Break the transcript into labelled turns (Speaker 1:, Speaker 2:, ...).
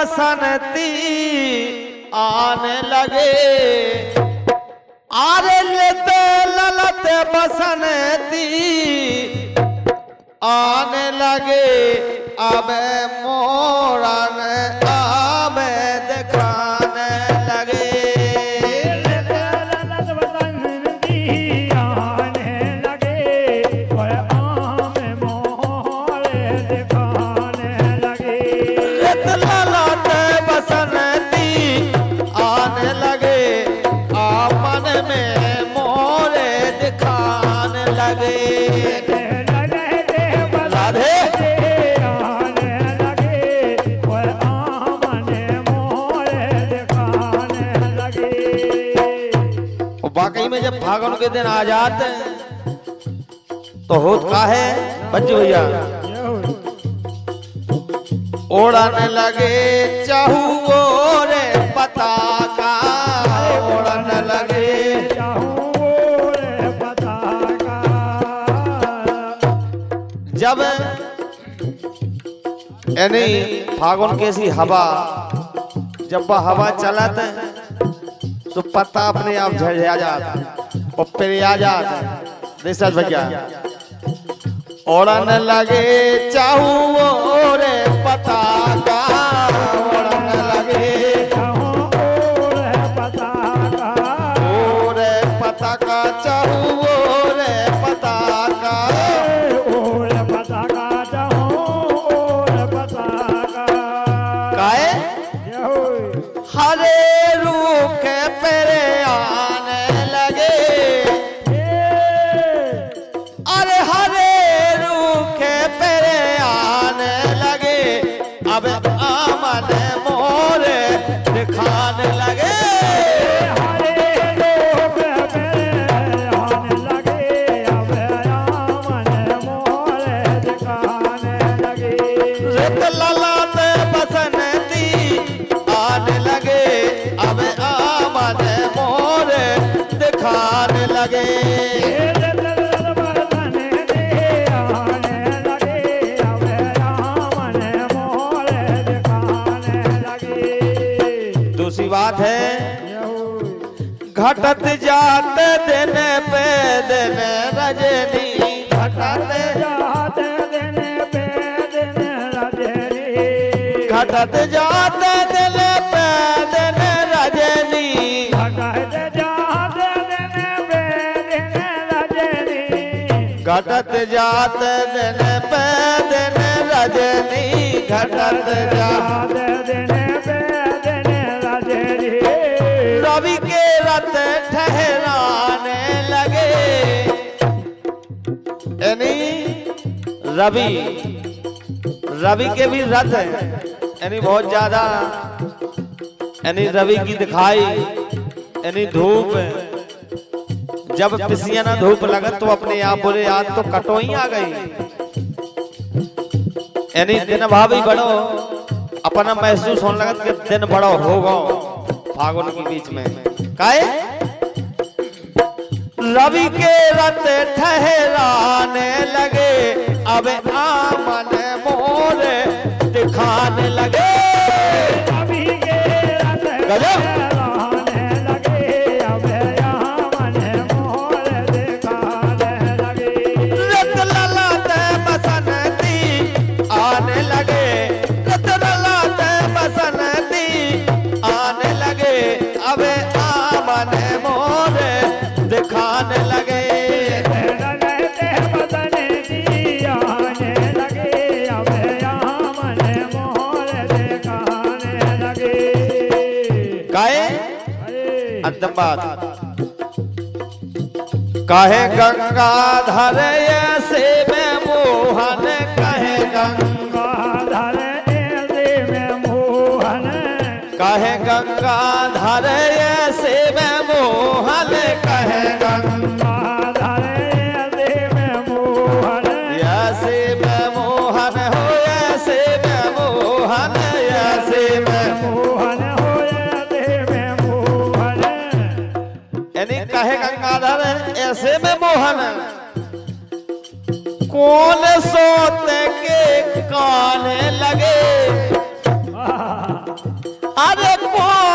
Speaker 1: बसंती आने लगे, आरे लेते ललते बसंती आने लगे। अब मोरन आब दिखाने लगे, वाकई में जब फागुन के दिन आ जाते तो होत का है बच्चू भैया, ओढ़ने लगे चाहू रे पताका, ओढ़ने लगे जब यानी फागुन कैसी हवा, जब वह हवा चलत तो पत्ता अपने आप झड़ जाता और फिर आ जाता देशज भैया। ओढ़ने लगे चाहू रे पताका, ओढ़ने लगे रे पताका, चाहू रे पताका, काहे हरे रूख पेरे आने लगे, अरे हरे रूख पेरे आने लगे। अब आमन मोरे दिखाने लगे, दिखाने लगे। दूसरी बात है घटत जाते दिन पे दिन रजनी, घटत जाते दिन पे दिन रजनी, घटत जाते दिन पे दिन रजनी, घटत जात दिन पे दिन रजनी, घटत जात दिन पे दिन रजनी। रवि के रत ठहराने लगे, यानी रवि के भी रथ है, यानी बहुत ज्यादा, यानी रवि की दिखाई यानी धूप, जब पिसिया ना धूप लगत तो अपने आप बोले याद तो कटोई आ गई, यानी दिन भाभी बड़ो अपना महसूस होने लगत कि दिन बड़ो होगा फागुन के बीच में। काहे रवि के रत ठहराने लगे, अब आमन मोरे दिखाने लगे, रवि के रत ठहराने लगे, अब आमन मोरे दिखाने लगे। रत ललाट बसंती आने लगे, रत ललाट बसंती आने लगे, अब आमन मोरे दिखाने लगे, आने लगे, अब आमन मोरे दिखाने लगे। काहे अंतिम बात, काहे गंगाधर ऐसे में मोहन, काहे गंगाधर ऐसे में मोहन, काहे गंगाधर ऐसे में मोहन, काहे गंगाधर ऐसे में मोहन, ऐसे में मोहन हो, ऐसे में मोहन, ऐसे में मोहन हो, ऐसे में मोहन, यानी काहे गंगाधर ऐसे में मोहन, कौन सोते के काने लगे, अरे कौन